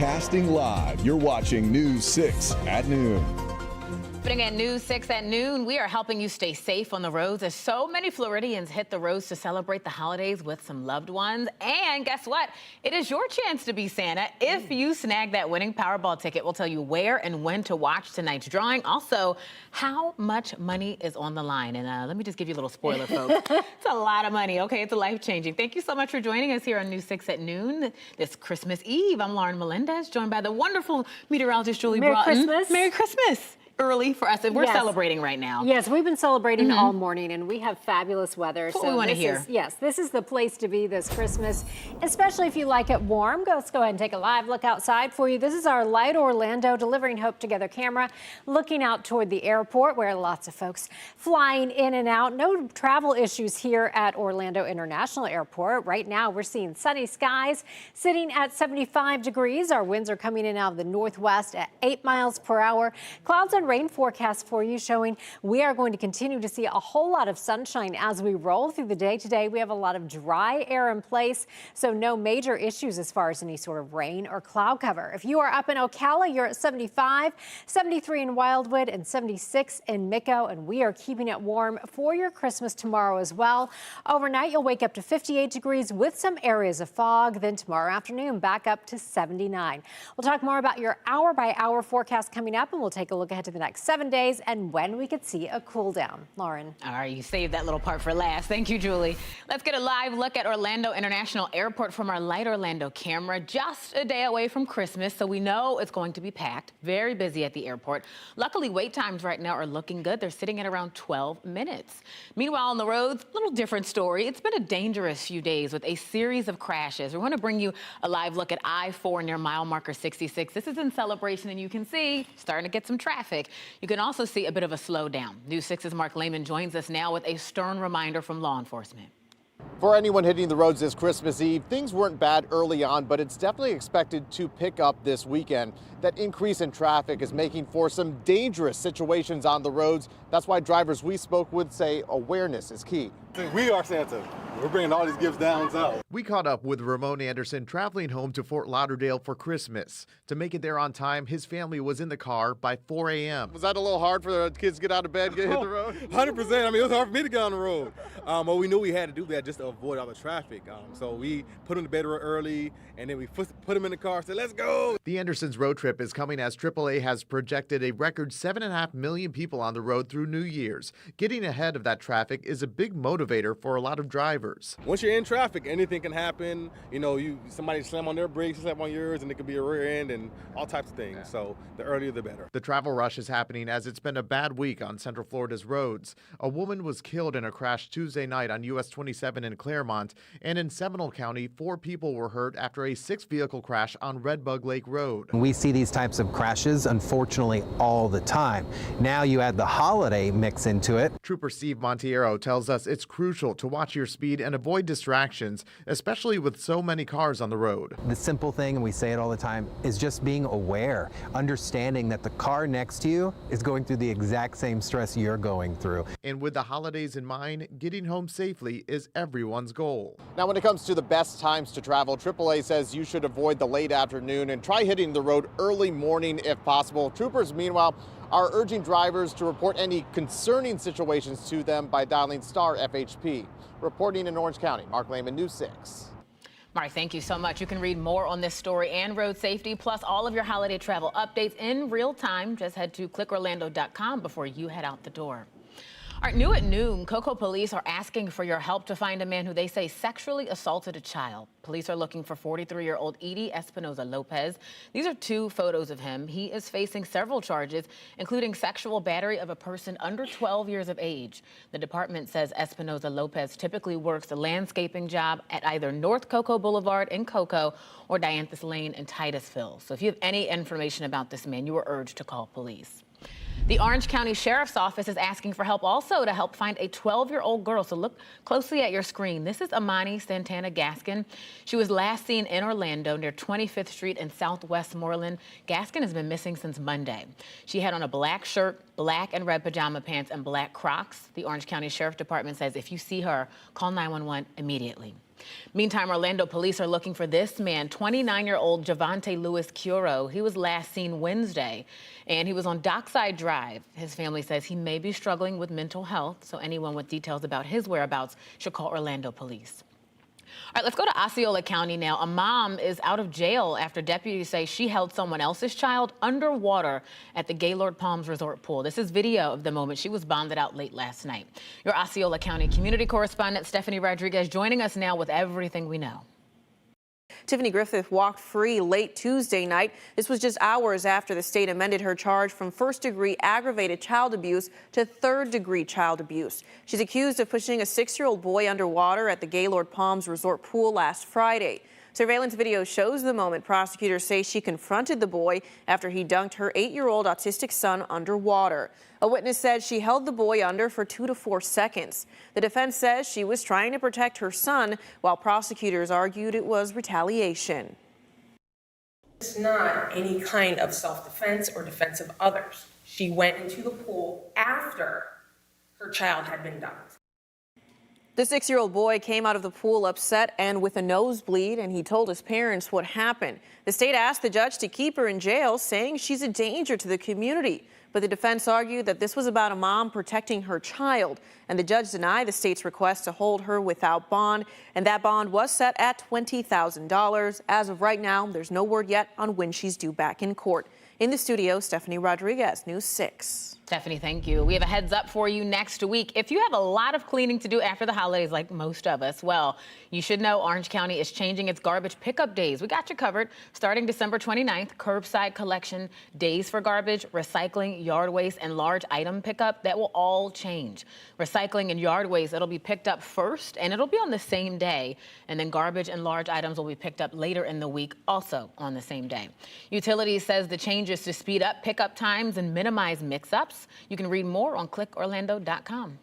Casting live, you're watching News 6 at noon. Happening at News 6 at noon, we are helping you stay safe on the roads as so many Floridians hit the roads to celebrate the holidays with some loved ones. And guess what? It is your chance to be Santa. If you snag that winning Powerball ticket, we'll tell you where and when to watch tonight's drawing. Also, how much money is on the line. And let me just give you a little spoiler, folks. It's a lot of money, okay? It's life-changing. Thank you so much for joining us here on News 6 at noon this Christmas Eve. I'm Lauren Melendez, joined by the wonderful meteorologist Julie Broughton. Merry Christmas. Merry Christmas. Early for us, and we're Yes. celebrating right now. Yes, we've been celebrating all morning, and we have fabulous weather. That's what we want to hear. Yes, this is the place to be this Christmas, especially if you like it warm. Let's go ahead and take a live look outside for you. This is our Light Orlando Delivering Hope Together camera, looking out toward the airport where lots of folks flying in and out. No travel issues here at Orlando International Airport. Right now, we're seeing sunny skies sitting at 75 degrees. Our winds are coming in out of the northwest at 8 miles per hour. Clouds and rain forecast for you showing we are going to continue to see a whole lot of sunshine as we roll through the day today. We have a lot of dry air in place, so no major issues as far as any sort of rain or cloud cover. If you are up in Ocala, you're at 75, 73 in Wildwood, and 76 in Mico, and we are keeping it warm for your Christmas tomorrow as well. Overnight, you'll wake up to 58 degrees with some areas of fog. Then tomorrow afternoon, back up to 79. We'll talk more about your hour-by-hour forecast coming up, and we'll take a look ahead to the next 7 days and when we could see a cool down. Lauren. All right, you saved that little part for last. Thank you, Julie. Let's get a live look at Orlando International Airport from our Light Orlando camera. Just a day away from Christmas, so we know it's going to be packed. Very busy at the airport. Luckily, wait times right now are looking good. They're sitting at around 12 minutes. Meanwhile, on the roads, a little different story. It's been a dangerous few days with a series of crashes. We're going to bring you a live look at I-4 near mile marker 66. This is in Celebration, and you can see starting to get some traffic. You can also see a bit of a slowdown. News 6's Mark Lehman joins us now with a stern reminder from law enforcement. For anyone hitting the roads this Christmas Eve, things weren't bad early on, but it's definitely expected to pick up this weekend. That increase in traffic is making for some dangerous situations on the roads. That's why drivers we spoke with say awareness is key. We are Santa. We're bringing all these gifts down south. We caught up with Ramon Anderson traveling home to Fort Lauderdale for Christmas. To make it there on time, his family was in the car by 4 a.m. Was that a little hard for the kids to get out of bed, hit the road? 100%. I mean, it was hard for me to get on the road. But we knew we had to do that just to avoid all the traffic. So we put them to bed real early, and then we put them in the car and said, let's go. The Andersons' road trip is coming as AAA has projected a record 7.5 million people on the road through New Year's. Getting ahead of that traffic is a big motivator for a lot of drivers. Once you're in traffic, anything can happen. You know, somebody slam on their brakes, slam on yours, and it could be a rear end and all types of things. So the earlier, the better. The travel rush is happening as it's been a bad week on Central Florida's roads. A woman was killed in a crash Tuesday night on US 27 in Claremont, and in Seminole County, 4 people were hurt after a 6-vehicle crash on Redbug Lake Road. We see these types of crashes, unfortunately, all the time. Now you add the holiday mix into it. Trooper Steve Montiero tells us it's crucial to watch your speed and avoid distractions, especially with so many cars on the road. The simple thing, and we say it all the time, is just being aware, understanding that the car next to you is going through the exact same stress you're going through. And with the holidays in mind, getting home safely is everyone's goal. Now, when it comes to the best times to travel, AAA says you should avoid the late afternoon and try hitting the road early morning if possible. Troopers, meanwhile, are urging drivers to report any concerning situations to them by dialing star FHP. Reporting in Orange County, Mark Lehman, News 6. Mark, thank you so much. You can read more on this story and road safety, plus all of your holiday travel updates in real time. Just head to clickorlando.com before you head out the door. All right, new at noon, Cocoa police are asking for your help to find a man who they say sexually assaulted a child. Police are looking for 43-year-old Edie Espinoza Lopez. These are 2 photos of him. He is facing several charges, including sexual battery of a person under 12 years of age. The department says Espinoza Lopez typically works a landscaping job at either North Cocoa Boulevard in Cocoa or Dianthus Lane in Titusville. So if you have any information about this man, you are urged to call police. The Orange County Sheriff's Office is asking for help also to help find a 12-year-old girl. So look closely at your screen. This is Amani Santana Gaskin. She was last seen in Orlando near 25th Street and Southwest Moreland. Gaskin has been missing since Monday. She had on a black shirt, black and red pajama pants, and black Crocs. The Orange County Sheriff Department says if you see her, call 911 immediately. Meantime, Orlando police are looking for this man, 29-year-old Javante Lewis Curo. He was last seen Wednesday, and he was on Dockside Drive. His family says he may be struggling with mental health, so anyone with details about his whereabouts should call Orlando police. All right, let's go to Osceola County now. A mom is out of jail after deputies say she held someone else's child underwater at the Gaylord Palms Resort pool. This is video of the moment. She was bonded out late last night. Your Osceola County community correspondent Stephanie Rodriguez joining us now with everything we know. Tiffany Griffith walked free late Tuesday night. This was just hours after the state amended her charge from first-degree aggravated child abuse to third-degree child abuse. She's accused of pushing a 6-year-old boy underwater at the Gaylord Palms Resort pool last Friday. Surveillance video shows the moment prosecutors say she confronted the boy after he dunked her 8-year-old autistic son underwater. A witness said she held the boy under for 2 to 4 seconds. The defense says she was trying to protect her son, while prosecutors argued it was retaliation. It's not any kind of self-defense or defense of others. She went into the pool after her child had been dunked. The 6-year-old boy came out of the pool upset and with a nosebleed, and he told his parents what happened. The state asked the judge to keep her in jail, saying she's a danger to the community. But the defense argued that this was about a mom protecting her child, and the judge denied the state's request to hold her without bond, and that bond was set at $20,000. As of right now, there's no word yet on when she's due back in court. In the studio, Stephanie Rodriguez, News 6. Stephanie, thank you. We have a heads up for you next week. If you have a lot of cleaning to do after the holidays, like most of us, well, you should know Orange County is changing its garbage pickup days. We got you covered. Starting December 29th, curbside collection, days for garbage, recycling, yard waste, and large item pickup, that will all change. Recycling and yard waste, it'll be picked up first, and it'll be on the same day. And then garbage and large items will be picked up later in the week, also on the same day. Utilities says the changes to speed up pickup times and minimize mix-ups. You can read more on clickorlando.com.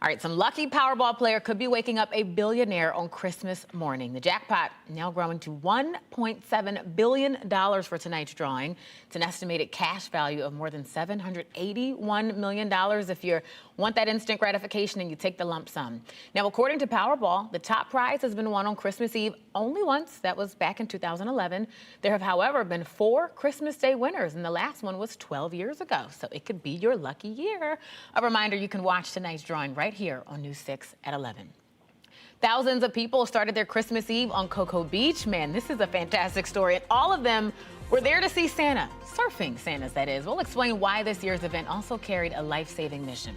All right, some lucky Powerball player could be waking up a billionaire on Christmas morning. The jackpot now growing to $1.7 billion for tonight's drawing. It's an estimated cash value of more than $781 million if you want that instant gratification and you take the lump sum. Now, according to Powerball, the top prize has been won on Christmas Eve only once. That was back in 2011. There have, however, been 4 Christmas Day winners, and the last one was 12 years ago. So it could be your lucky year. A reminder, you can watch tonight's drawing right here on News 6 at 11. Thousands of people started their Christmas Eve on Cocoa Beach. Man, this is a fantastic story. And all of them were there to see Santa, surfing Santas, that is. We'll explain why this year's event also carried a life-saving mission.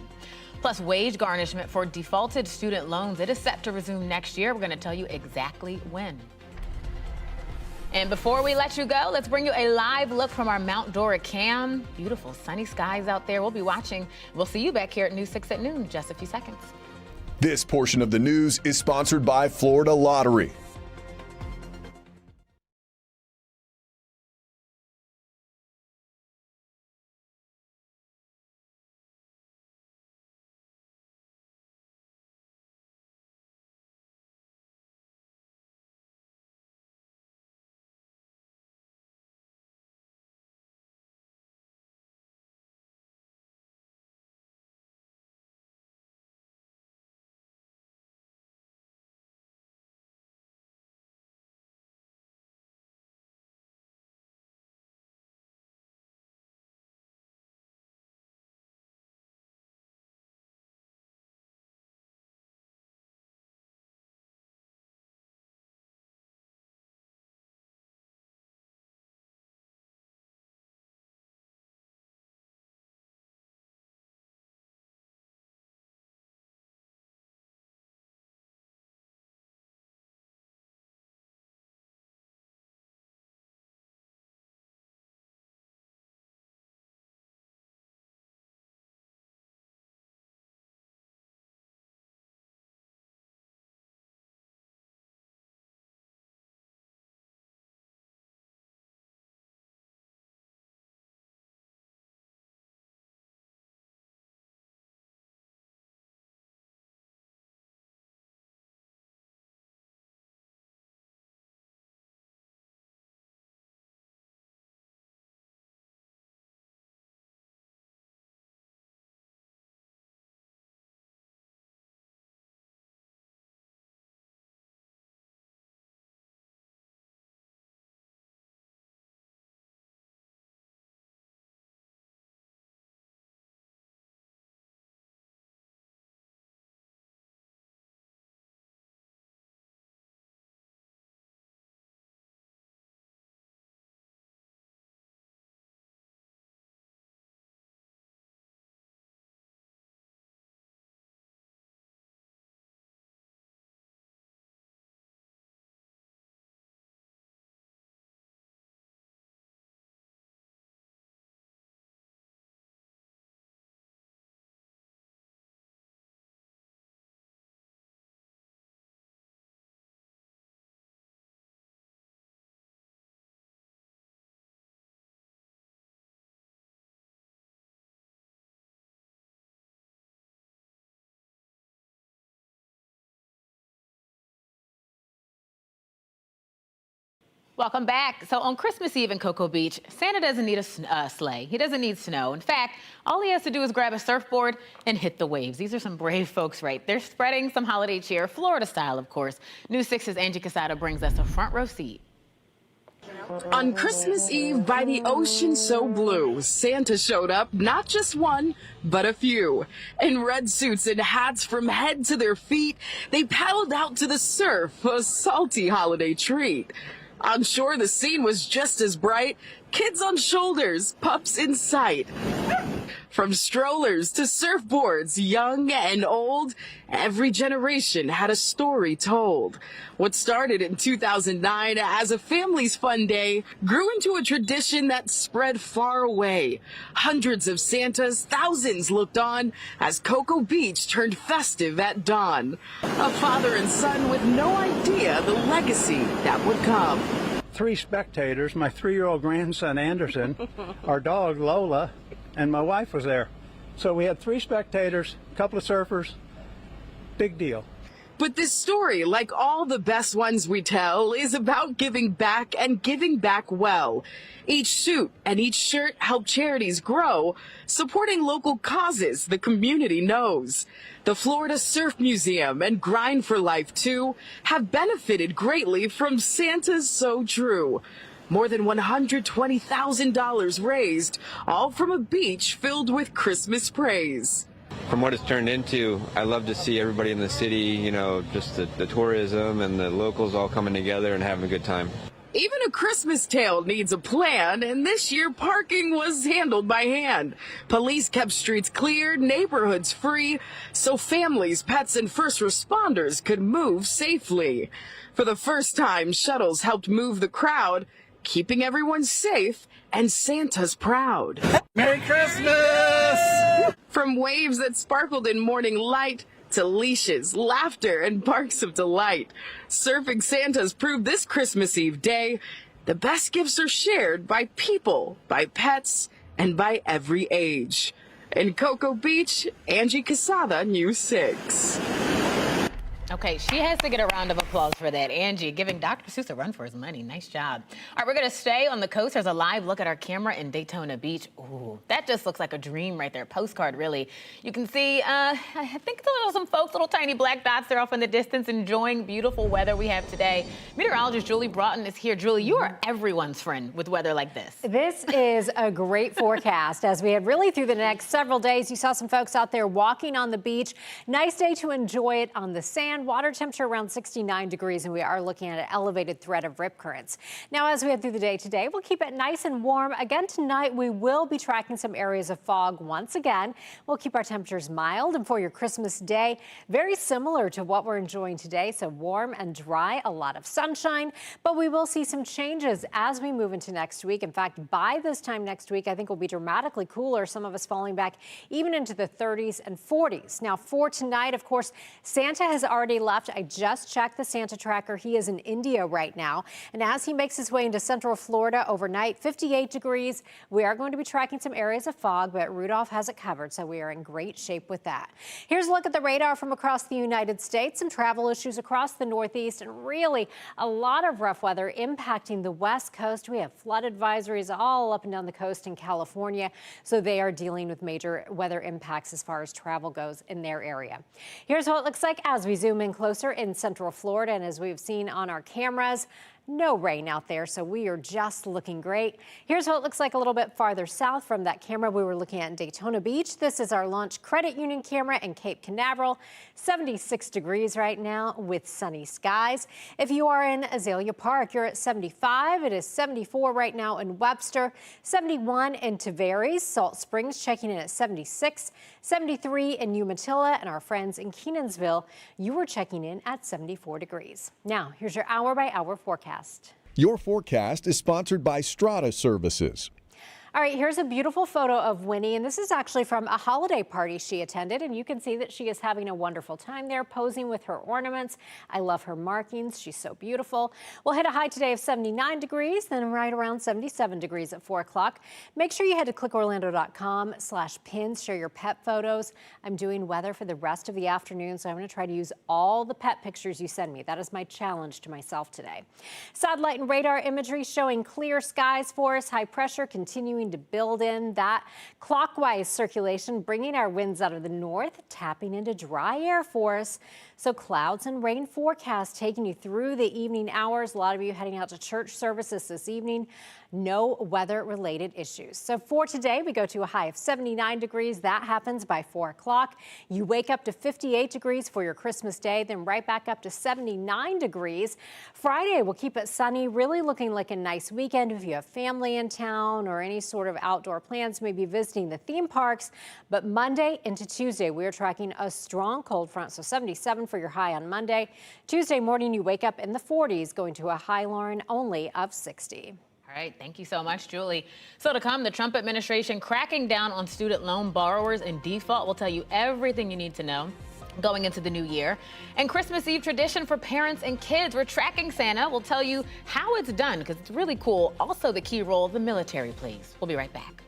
Plus, wage garnishment for defaulted student loans. It is set to resume next year. We're going to tell you exactly when. And before we let you go, let's bring you a live look from our Mount Dora cam. Beautiful sunny skies out there. We'll be watching. We'll see you back here at News 6 at noon in just a few seconds. This portion of the news is sponsored by Florida Lottery. Welcome back. So on Christmas Eve in Cocoa Beach, Santa doesn't need a sleigh. He doesn't need snow. In fact, all he has to do is grab a surfboard and hit the waves. These are some brave folks, right? They're spreading some holiday cheer, Florida style, of course. News 6's Angie Casada brings us a front row seat. On Christmas Eve by the ocean so blue, Santa showed up, not just one, but a few. In red suits and hats from head to their feet, they paddled out to the surf, a salty holiday treat. On shore, the scene was just as bright. Kids on shoulders, pups in sight. From strollers to surfboards, young and old, every generation had a story told. What started in 2009 as a family's fun day grew into a tradition that spread far away. Hundreds of Santas, thousands looked on as Cocoa Beach turned festive at dawn. A father and son with no idea the legacy that would come. 3 spectators, my 3-year-old grandson Anderson, our dog Lola, and my wife was there. So we had 3 spectators, a couple of surfers, big deal. But this story, like all the best ones we tell, is about giving back and giving back well. Each suit and each shirt help charities grow, supporting local causes the community knows. The Florida Surf Museum and Grind for Life, too, have benefited greatly from Santa's So True. More than $120,000 raised, all from a beach filled with Christmas praise. From what it's turned into, I love to see everybody in the city, you know, just the tourism and the locals all coming together and having a good time. Even a Christmas tale needs a plan, and this year parking was handled by hand. Police kept streets cleared, neighborhoods free, so families, pets, and first responders could move safely. For the first time, shuttles helped move the crowd, keeping everyone safe and Santa's proud. Merry Christmas! From waves that sparkled in morning light to leashes, laughter, and barks of delight, surfing Santas proved this Christmas Eve day the best gifts are shared by people, by pets, and by every age. In Cocoa Beach, Angie Casada, News 6. Okay, she has to get a round of applause for that. Angie, giving Dr. Seuss a run for his money. Nice job. All right, we're going to stay on the coast. There's a live look at our camera in Daytona Beach. Ooh, that just looks like a dream right there. Postcard, really. You can see, I think some folks, little tiny black dots there off in the distance, enjoying beautiful weather we have today. Meteorologist Julie Broughton is here. Julie, you are everyone's friend with weather like this. This is a great forecast as we head really through the next several days. You saw some folks out there walking on the beach. Nice day to enjoy it on the sand. Water temperature around 69 degrees, and we are looking at an elevated threat of rip currents. Now, as we head through the day today, we'll keep it nice and warm. Again tonight, we will be tracking some areas of fog once again. We'll keep our temperatures mild, and for your Christmas day, very similar to what we're enjoying today. So warm and dry, a lot of sunshine, but we will see some changes as we move into next week. In fact, by this time next week, I think we'll be dramatically cooler. Some of us falling back even into the 30s and 40s. Now, for tonight, of course, Santa has already left. I just checked the Santa tracker. He is in India right now. And as he makes his way into central Florida overnight, 58 degrees. We are going to be tracking some areas of fog, but Rudolph has it covered, so we are in great shape with that. Here's a look at the radar from across the United States. Some travel issues across the Northeast, and really a lot of rough weather impacting the West Coast. We have flood advisories all up and down the coast in California, so they are dealing with major weather impacts as far as travel goes in their area. Here's what it looks like as we zoom in closer in central Florida, and as we've seen on our cameras, no rain out there, so we are just looking great. Here's what it looks like a little bit farther south from that camera we were looking at in Daytona Beach. This is our Launch Credit Union camera in Cape Canaveral. 76 degrees right now with sunny skies. If you are in Azalea Park, you're at 75. It is 74 right now in Webster, 71 in Tavares. Salt Springs checking in at 76, 73 in Umatilla, and our friends in Kenansville, you were checking in at 74 degrees. Now, here's your hour-by-hour forecast. Your forecast is sponsored by Strata Services. All right, here's a beautiful photo of Winnie, and this is actually from a holiday party she attended, and you can see that she is having a wonderful time there, posing with her ornaments. I love her markings. She's so beautiful. We'll hit a high today of 79 degrees, then right around 77 degrees at 4 o'clock. Make sure you head to clickorlando.com/pins, share your pet photos. I'm doing weather for the rest of the afternoon, so I'm going to try to use all the pet pictures you send me. That is my challenge to myself today. Satellite and radar imagery showing clear skies for us. High pressure continuing to build in that clockwise circulation, bringing our winds out of the north, tapping into dry air for us. So clouds and rain forecast taking you through the evening hours. A lot of you heading out to church services this evening. No weather-related issues. So for today, we go to a high of 79 degrees. That happens by 4 o'clock. You wake up to 58 degrees for your Christmas day, then right back up to 79 degrees. Friday, we'll keep it sunny, really looking like a nice weekend if you have family in town or any sort of outdoor plans, maybe visiting the theme parks. But Monday into Tuesday, we are tracking a strong cold front, so 77 for your high on Monday. Tuesday morning, you wake up in the 40s, going to a high, Lauren, only of 60. All right, thank you so much, Julie. So to come, the Trump administration cracking down on student loan borrowers in default. We'll tell you everything you need to know going into the new year. And Christmas Eve tradition for parents and kids. We're tracking Santa. We'll tell you how it's done because it's really cool. Also the key role the military plays. We'll be right back.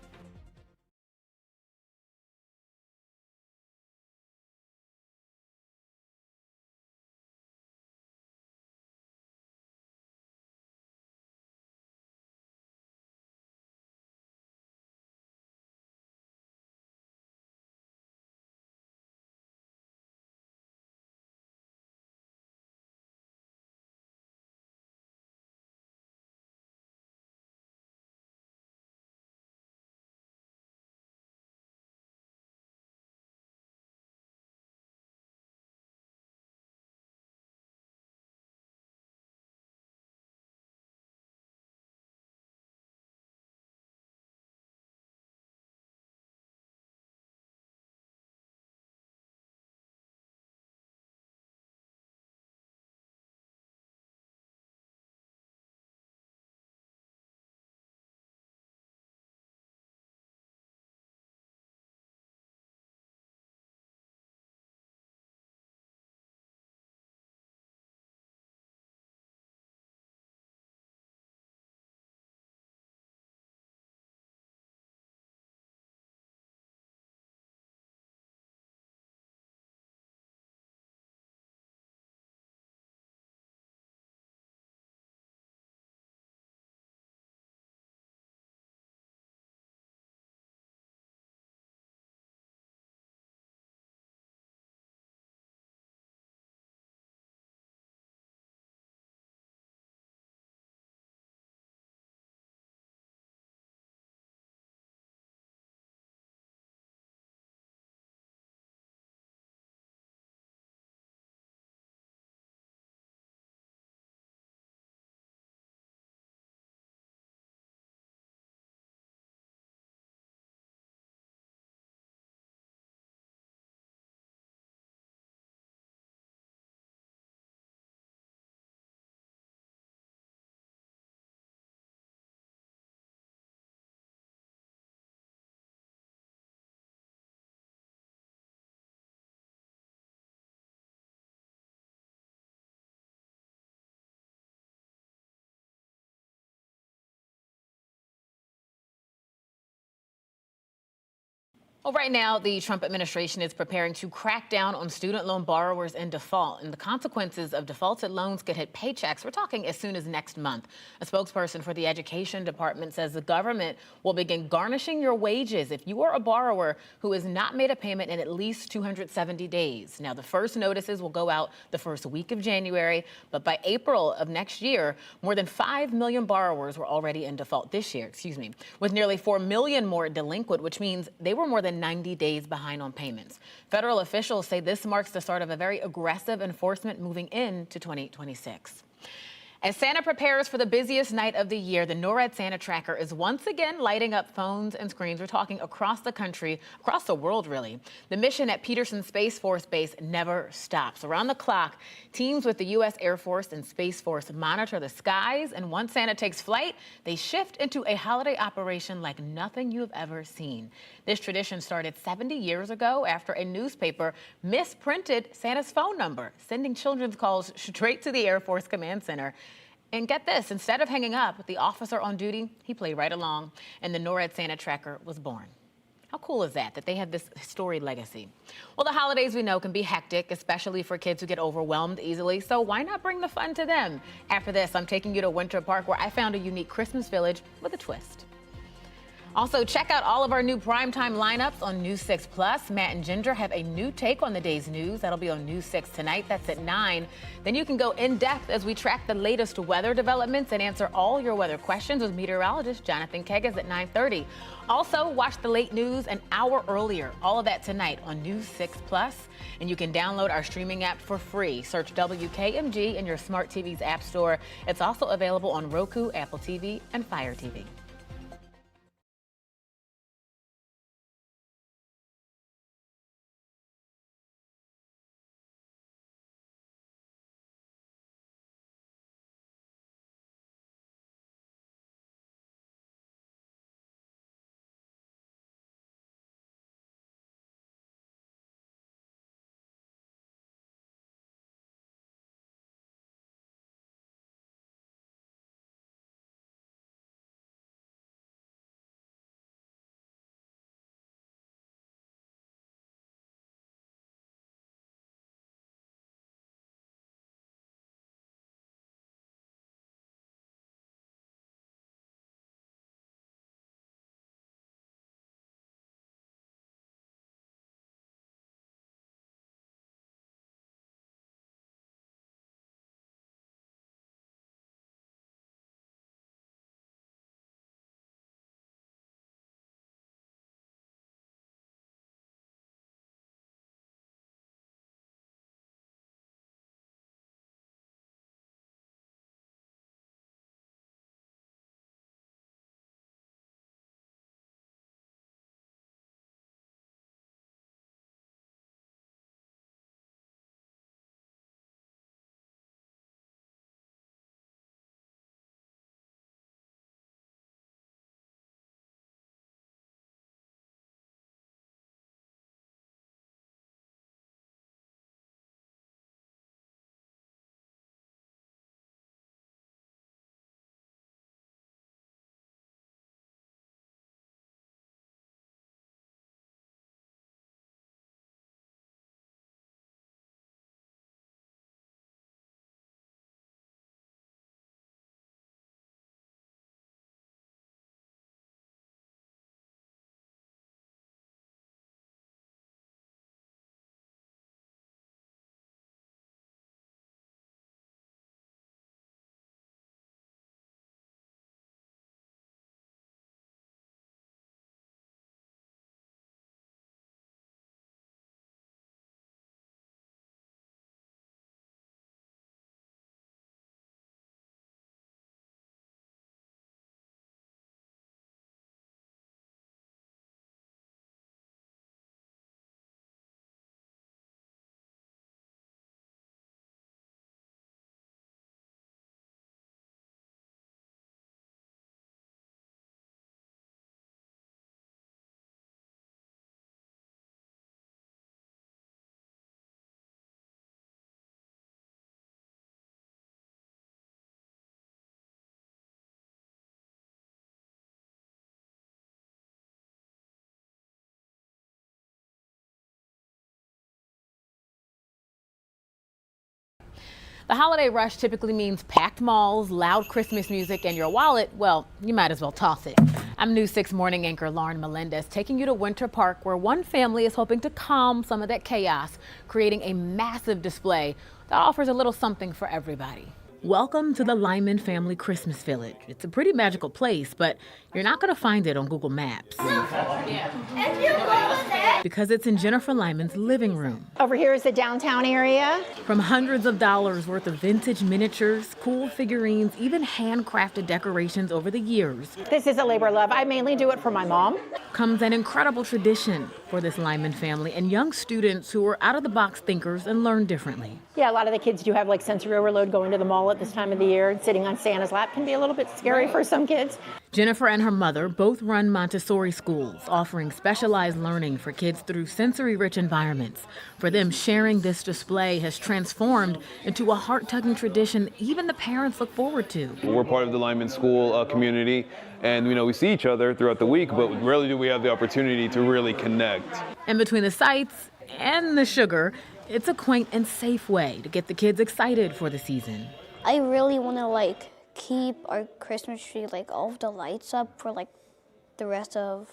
Well, right now, the Trump administration is preparing to crack down on student loan borrowers in default, and the consequences of defaulted loans could hit paychecks. We're talking as soon as next month. A spokesperson for the Education Department says the government will begin garnishing your wages if you are a borrower who has not made a payment in at least 270 days. Now, the first notices will go out the first week of January, but by April of next year, more than 5 million borrowers were already in default this year, with nearly 4 million more delinquent, which means they were more than 90 days behind on payments. Federal officials say this marks the start of a very aggressive enforcement moving into 2026. As Santa prepares for the busiest night of the year, the NORAD Santa Tracker is once again lighting up phones and screens. We're talking across the country, across the world, really. The mission at Peterson Space Force Base never stops. Around the clock, teams with the U.S. Air Force and Space Force monitor the skies, and once Santa takes flight, they shift into a holiday operation like nothing you have ever seen. This tradition started 70 years ago after a newspaper misprinted Santa's phone number, sending children's calls straight to the Air Force Command Center. And get this, instead of hanging up with the officer on duty, he played right along, and the NORAD Santa Tracker was born. How cool is that they have this storied legacy? Well, the holidays we know can be hectic, especially for kids who get overwhelmed easily, so why not bring the fun to them? After this, I'm taking you to Winter Park, where I found a unique Christmas village with a twist. Also, check out all of our new primetime lineups on News 6 Plus. Matt and Ginger have a new take on the day's news. That'll be on News 6 tonight. That's at 9. Then you can go in depth as we track the latest weather developments and answer all your weather questions with meteorologist Jonathan Kegas at 9:30. Also, watch the late news an hour earlier. All of that tonight on News 6 Plus. And you can download our streaming app for free. Search WKMG in your smart TV's app store. It's also available on Roku, Apple TV, and Fire TV. The holiday rush typically means packed malls, loud Christmas music, and your wallet, well, you might as well toss it. I'm News 6 morning anchor Lauren Melendez, taking you to Winter Park, where one family is hoping to calm some of that chaos, creating a massive display that offers a little something for everybody. Welcome to the Lyman Family Christmas Village. It's a pretty magical place, but you're not going to find it on Google Maps. Because it's in Jennifer Lyman's living room. Over here is the downtown area. From hundreds of dollars worth of vintage miniatures, cool figurines, even handcrafted decorations over the years. This is a labor of love. I mainly do it for my mom. Comes an incredible tradition for this Lyman family and young students who are out-of-the-box thinkers and learn differently. Yeah, a lot of the kids do have like sensory overload going to the mall at this time of the year, and sitting on Santa's lap can be a little bit scary for some kids. Jennifer and her mother both run Montessori schools, offering specialized learning for kids through sensory-rich environments. For them, sharing this display has transformed into a heart-tugging tradition even the parents look forward to. We're part of the Lyman School community, and we see each other throughout the week, but rarely do we have the opportunity to really connect. And between the sights and the sugar, it's a quaint and safe way to get the kids excited for the season. I really want to keep our Christmas tree, all of the lights up for the rest of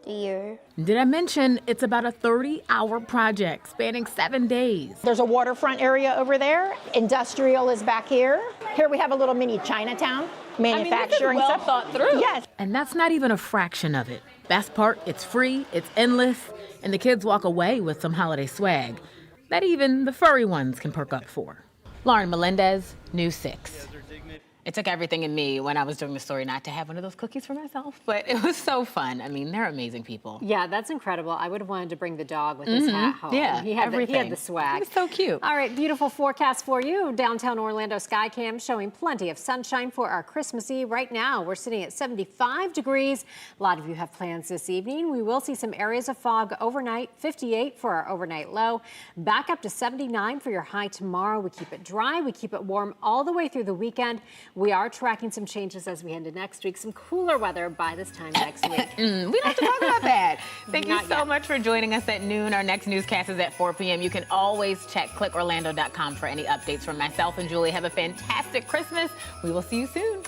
the year. Did I mention it's about a 30-hour project spanning 7 days? There's a waterfront area over there. Industrial is back here. Here we have a little mini Chinatown. Manufacturing well stuff. thought through. Yes. And that's not even a fraction of it. Best part, it's free, it's endless, and the kids walk away with some holiday swag that even the furry ones can perk up for. Lauren Melendez, News 6. It took everything in me when I was doing the story not to have one of those cookies for myself, but it was so fun. I mean, they're amazing people. Yeah, that's incredible. I would have wanted to bring the dog with his hat home. Yeah, he had the swag. He was so cute. All right, beautiful forecast for you. Downtown Orlando Skycam showing plenty of sunshine for our Christmas Eve. Right now, we're sitting at 75 degrees. A lot of you have plans this evening. We will see some areas of fog overnight, 58 for our overnight low. Back up to 79 for your high tomorrow. We keep it dry. We keep it warm all the way through the weekend. We are tracking some changes as we head into next week. Some cooler weather by this time next week. We don't have to talk about that. Thank you so much for joining us at noon. Our next newscast is at 4 p.m. You can always check clickorlando.com for any updates from myself and Julie. Have a fantastic Christmas. We will see you soon.